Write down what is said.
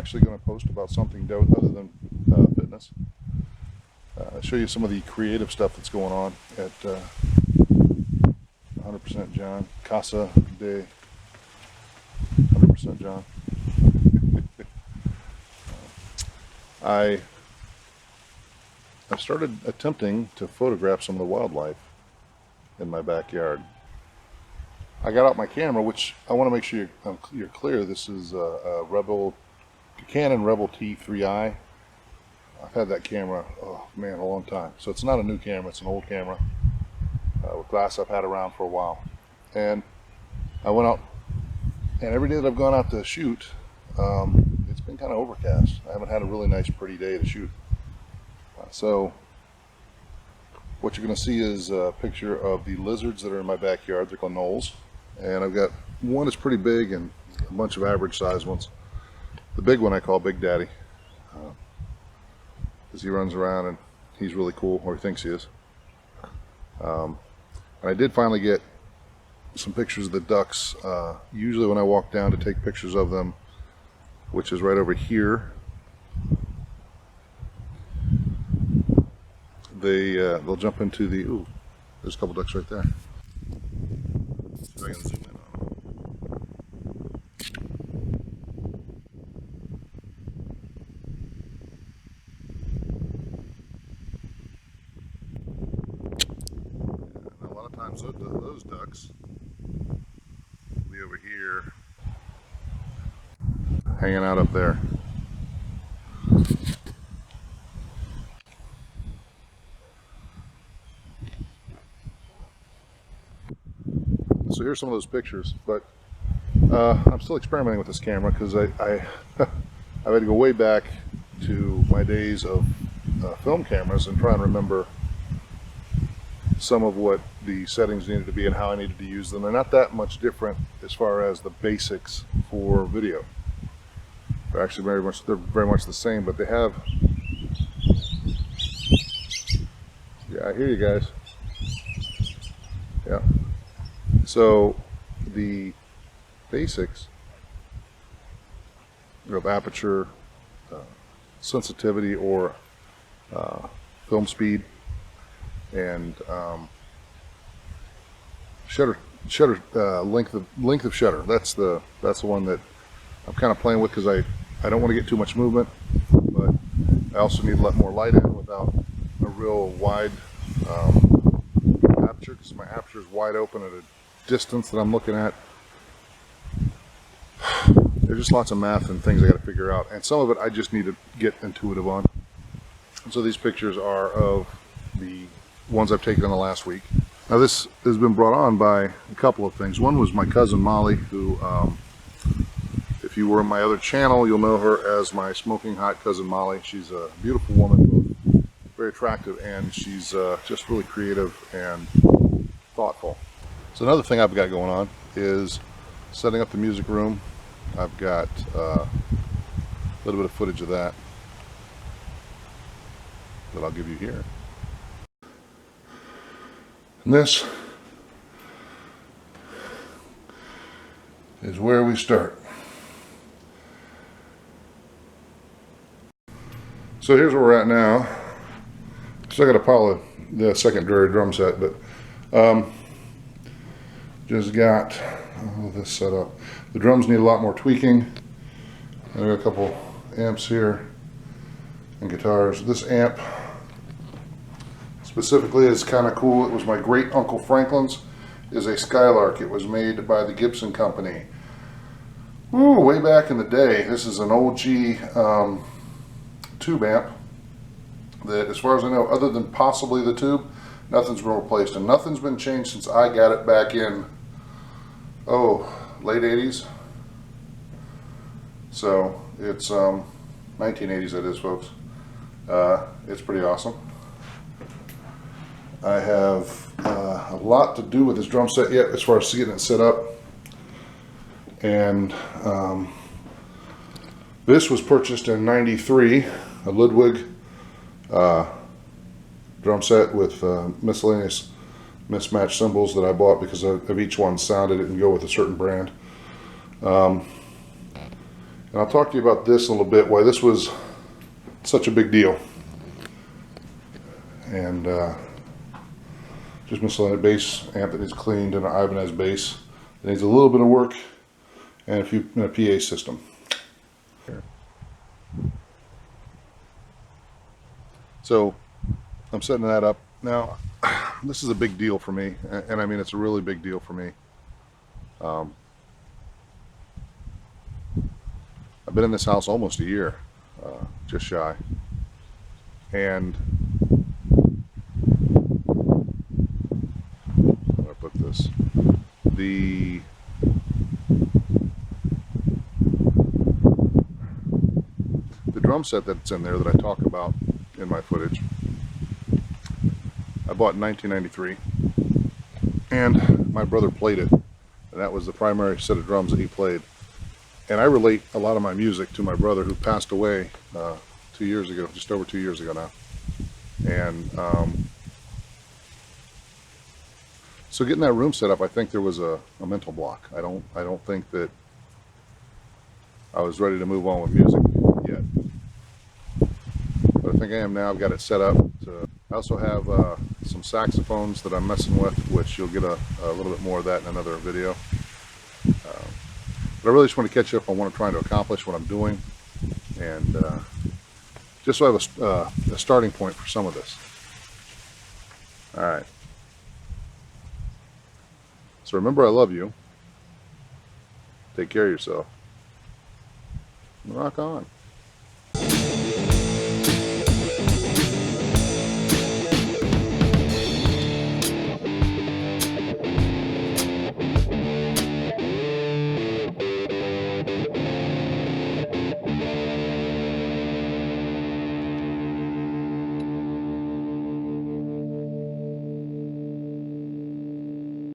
actually going to post about something other than fitness. Show you some of the creative stuff that's going on at 100% John, Casa de 100% John. I've started attempting to photograph some of the wildlife in my backyard. I got out my camera, which I want to make sure you're clear. This is a Canon Rebel T3i. I've had that camera, oh man, a long time. So it's not a new camera, it's an old camera with glass I've had around for a while. And I went out, and every day that I've gone out to shoot, it's been kind of overcast. I haven't had a really nice, pretty day to shoot. So what you're going to see is a picture of the lizards that are in my backyard. They're called gnolls. And I've got one that's pretty big and a bunch of average sized ones. The big one I call Big Daddy, because he runs around and he's really cool, or he thinks he is. And I did finally get some pictures of the ducks. Usually when I walk down to take pictures of them, which is right over here, they'll jump into the, ooh, there's a couple ducks right there. Let's see if I can zoom in on them. And a lot of times those ducks will be over here, hanging out up there. So here's some of those pictures, but I'm still experimenting with this camera because I've had to go way back to my days of film cameras and try and remember some of what the settings needed to be and how I needed to use them. They're not that much different as far as the basics for video. They're actually very much the same, but they have, yeah, I hear you guys. Yeah. So the basics of aperture, sensitivity, or film speed, and shutter length of shutter. That's the one that I'm kind of playing with because I don't want to get too much movement, but I also need to let more light in without a real wide aperture, because my aperture is wide open at a distance that I'm looking at. There's just lots of math and things I got to figure out, and some of it I just need to get intuitive on. And so these pictures are of the ones I've taken in the last week. Now this has been brought on by a couple of things. One was my cousin Molly, who if you were in my other channel, you'll know her as my smoking hot cousin Molly. She's a beautiful woman, very attractive, and she's just really creative and thoughtful. So another thing I've got going on is setting up the music room. I've got a little bit of footage of that I'll give you here. And this is where we start. So here's where we're at now. Still got a pile of the secondary drum set, but just got all this set up. The drums need a lot more tweaking. I've got a couple amps here and guitars. This amp specifically is kind of cool. It was my great Uncle Franklin's. Is a Skylark. It was made by the Gibson Company. Ooh, way back in the day. This is an OG tube amp that, as far as I know, other than possibly the tube, nothing's been replaced, and nothing's been changed since I got it back in, late 80s. So it's 1980s, that is, folks. It's pretty awesome. I have a lot to do with this drum set yet as far as getting it set up, and this was purchased in '93, a Ludwig drum set with miscellaneous mismatched cymbals that I bought because of each one sounded it and go with a certain brand. And And I'll talk to you about this a little bit, why this was such a big deal. And just miscellaneous bass amp that needs cleaned, and an Ibanez bass that needs a little bit of work, and a PA system. So I'm setting that up. Now, this is a big deal for me, and I mean, it's a really big deal for me. I've been in this house almost a year, just shy. And how do I put this? The drum set that's in there that I talk about in my footage, I bought in 1993, and my brother played it, and that was the primary set of drums that he played. And I relate a lot of my music to my brother, who passed away 2 years ago, just over 2 years ago now. And so getting that room set up, I think there was a mental block. I don't think that I was ready to move on with music yet. But I think I am now. I've got it set up. I also have some saxophones that I'm messing with, which you'll get a little bit more of that in another video. But I really just want to catch up on what I'm trying to accomplish, what I'm doing, and just so I have a starting point for some of this. All right. So remember, I love you. Take care of yourself. Rock on.